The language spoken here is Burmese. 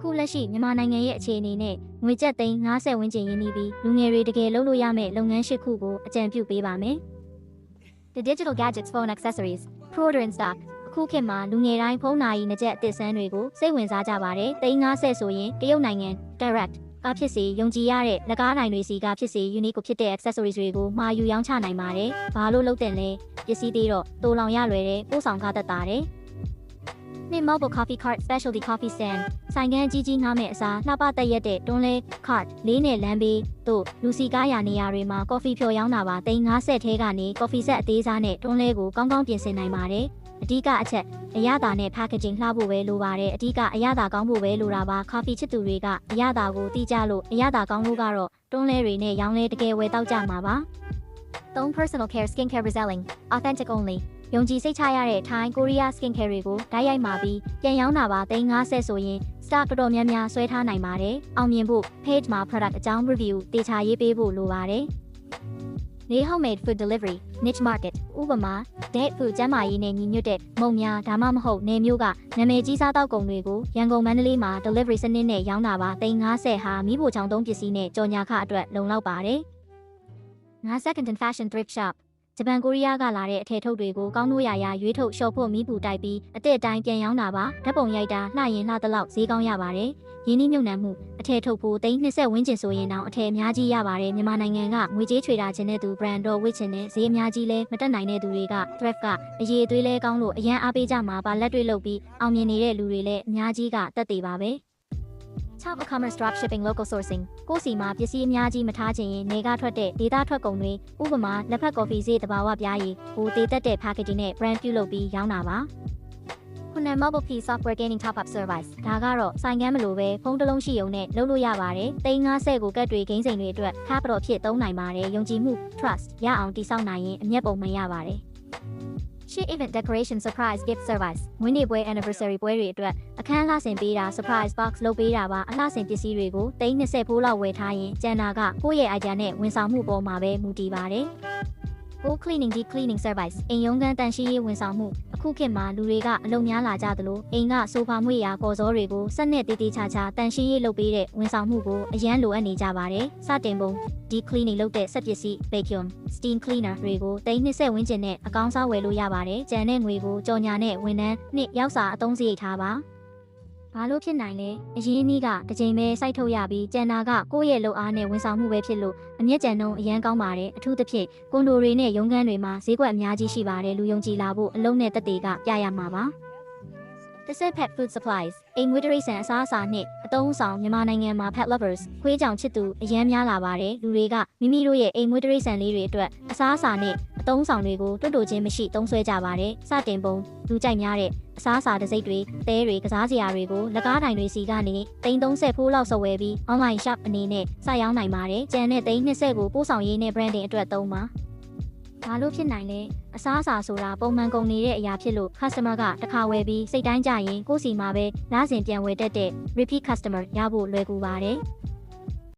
အခုလက်ရှိမြန်မာနိုင်ငံရဲ့အခြေအနေနဲ့ငွေကျပ်သိန်း50ဝန်းကျင်ရင်းနှီးပြီးလူငယ်တွေတကယ်လုပ်လို့ရမယ့်လုပ်ငန်း၈ခုကိုအကြံပြုပေးပါမယ်။ The Digital Gadgets Phone Accessories Pre-order in stock အခုခေတ်မှာလူငယ်တိုင်းဖုန်းနာရီနှစ်ချက်အသစ်ဆန်းတွေကိုစိတ်ဝင်စားကြပါတယ်။သိန်း50ဆိုရင်တရုတ်နိုင်ငံ Direct ကဖြစ်စေယုံကြည်ရတဲ့လက်ကားနိုင်တွေစီကဖြစ်စေ unique ဖြစ်တဲ့ accessories တွေကိုမှာယူရောင်းချနိုင်ပါတယ်။ဘာလို့လုပ်တဲ့လဲပစ္စည်းသေးတော့တိုးလောင်ရလွယ်တဲ့ပို့ဆောင်ခသက်သာတယ်။နှစ် Mobile Coffee Cart Specialty Coffee Stand ဆိုင်ကန်းကြီးကြီးငှားမဲ့အစားလှပတက်ရက်တဲ့တွန်းလဲ cart လေးနဲ့လမ်းဘေးတို့လူစီကားရာနေရာတွေမှာ coffee ဖြော်ရောင်းတာပါသိန်း50ထဲကနေ coffee set အသေးစားနဲ့တွန်းလဲကိုကောင်းကောင်းပြင်ဆင်နိုင်ပါတယ်အဓိကအချက်အရသာနဲ့ packaging လှဖို့ပဲလိုပါတယ်အဓိကအရသာကောင်းဖို့ပဲလိုတာပါ coffee ချစ်သူတွေကအရသာကိုသိကြလို့အရသာကောင်းလို့ကတော့တွန်းလဲတွေနဲ့ရောင်းလဲတကယ်ဝယ်တောက်ကြမှာပါ3 Personal Care Skincare Reselling Authentic Onlyယုံကြည်စိတ်ချရတဲ့ Thai Korea Skincare တွေကိုဓာတ်ရိုက်မှာပြီးပြန်ရောင်းတာပါသိန်း50ဆိုရင် stock တော်တော်များများဆွဲထားနိုင်ပါတယ်အောင်မြင်ဖို့ page မှာ product အကြောင်း review တေချာရေးပေးဖို့လိုပါတယ်နေ homemade food delivery niche market ဥပမာ date food ကျန်းမာရေးနဲ့ညီညွတ်တဲ့မုံများဒါမှမဟုတ်နေမျိုးကနာမည်ကြီးစားတောက်ကုန်တွေကိုရန်ကုန်မန္တလေးမှာ delivery စနစ်နဲ့ရောင်းတာပါသိန်း50ဟာမိဖို့ချောင်းသုံးပစ္စည်းနဲ့ကြော်ညာခအတွက်လုံလောက်ပါတယ်second hand fashion thrift shopဂျပန်ကိုရီးယားကလာတဲ့အထည်ထုတ်တွေကိုကောင်းလို့ရာရွေးထုတ်လျှော်ဖို့မီးပူတိုက်ပြီးအသက်အတိုင်းပြန်ရောင်းတာပါဓာတ်ပုံရိုက်တာလှရင်လှသလောက်ဈေးကောင်းရပါတယ်ရင်းနှီးမြှုပ်နှံမှုအထည်ထုတ်ဖို့သိန်း20ဝန်းကျင်ဆိုရင်တောင်အထည်အများကြီးရပါတယ်မြန်မာနိုင်ငံကငွေကြေးချွေတာခြင်းတဲ့သူ brand တော့ဝစ်ချင်တဲ့ဈေးအများကြီးလဲမတက်နိုင်တဲ့သူတွေက thrift ကအရေးအသွေးလဲကောင်းလို့အရန်အားပေးကြမှာပါလက်တွေ့လုပ်ပြီးအောင်မြင်နေတဲ့လူတွေလည်းအများကြီးကတက်သေးပါပဲTop e-commerce dropshipping local sourcing ကိုစီမှာပစ္စည်းအများကြီးမထားချင်ရင်နေကထွက်တဲ့ဒေတာထွက်ကုန်တွေဥပမာလက်ဖက်ကော်ဖီဈေးတဘာဝပြားရည်ဟိုသေးသက်တဲ့ packaging နဲ့ brand ပြုလုပ်ပြီးရောင်းတာပါခုန mobile P software gaining top up service ဒါကတော့ဆိုင်ကန်းမလို့ပဲဖုန်းတစ်လုံးရှိုံနဲ့လုပ်လို့ရပါတယ်သိန်း50ကိုကတ်တွေဂိမ်းစိန်တွေအတွက် capital ဖြစ်သုံးနိုင်ပါတယ်ယုံကြည်မှု trust ရအောင်တည်ဆောက်နိုင်ရင်အမျက်ပုံမရပါတယ်Shit event decoration surprise gift service မွေးနေ့ပွဲ anniversary ပွဲတွေအတွက်အခမ်းအနားဆင်ပေးတာ surprise box လုပ်ပေးတာပါအလှဆင်ပစ္စည်းတွေကိုသိန်း20ဖိုးလောက်ဝယ်ထားရင်ကျန်တာကကိုယ့်ရဲ့ idea နဲ့ဝန်ဆောင်မှုပေါ်မှာပဲမူတည်ပါတယ်Full cleaning deep cleaning service အိမ်ရုံးခန်းတန်ရှင်းရေးဝန်ဆောင်မှုအခုခေတ်မှာလူတွေကအလုံများလာကြသလိုအိမ်ကဆိုဖာမွေရာကော်စောတွေကိုစက်နဲ့တေးသေးချာချာတန်ရှင်းရေးလုပ်ပေးတဲ့ဝန်ဆောင်မှုကိုအရန်လိုအပ်နေကြပါတယ်စတင်ပုံ deep cleaning လုပ်တဲ့စက်ပစ္စည်း vacuum steam cleaner တွေကိုသိန်း20ဝန်းကျင်နဲ့အကောင်းစားဝယ်လို့ရပါတယ်ကျန်တဲ့ငွေကိုကြော်ညာနဲ့ဝန်ထမ်းနှစ်ရောက်စာအသုံးစရိတ်ထားပါဘာလို့ဖြစ်နိုင်လဲအရင်းနှီးကတစ်ချိန်ပဲစိုက်ထုတ်ရပြီးကျန်တာကကိုယ့်ရဲ့လုပ်အားနဲ့ဝန်ဆောင်မှုပဲဖြစ်လို့အမျက်ကြံနှုံးအရန်ကောင်းပါတယ်အထူးသဖြင့်ကွန်ဒိုတွေနဲ့ရုံးခန်းတွေမှာဈေးကွက်အများကြီးရှိပါတယ်လူယုံကြည်လာဖို့အလုံးနဲ့တက်တွေကပြရမှာပါThe Pet Food Supplies အိမ်မွေးတရိတ်ဆန်အစားအစာနဲ့အသုံးအဆောင်မြန်မာနိုင်ငံမှာ pet lovers ခွေးကြောင်ချစ်သူအရန်များလာပါတယ်လူတွေကမိမိတို့ရဲ့အိမ်မွေးတရိတ်ဆန်လေးတွေအတွက်အစားအစာနဲ့အသုံးအဆောင်တွေကိုတွတ်တိုချင်းမရှိသုံးစွဲကြပါတယ်စတင်ပုံလူကြိုက်များတဲ့အစားအစာတစိမ့်တွေသဲတွေကစားစရာတွေကိုလက်ကားတိုင်းတွေစီကနေသိန်း30ဖိုးလောက်စဝယ်ပြီး online shop အနေနဲ့စရောင်းနိုင်ပါတယ်ကျန်တဲ့သိန်း20ကိုပို့ဆောင်ရေးနဲ့ branding အတွက်သုံးပါဘာလို့ဖြစ်နိုင်လဲအစားအစာဆိုတာပုံမှန်ကုန်နေတဲ့အရာဖြစ်လို့ customer ကတစ်ခါဝယ်ပြီးစိတ်တိုင်းကြရင်ကိုယ့်စီမှာပဲနားစဉ်ပြန်ဝယ်တတ်တဲ့ repeat customer ရဖို့လွယ်ကူပါတယ်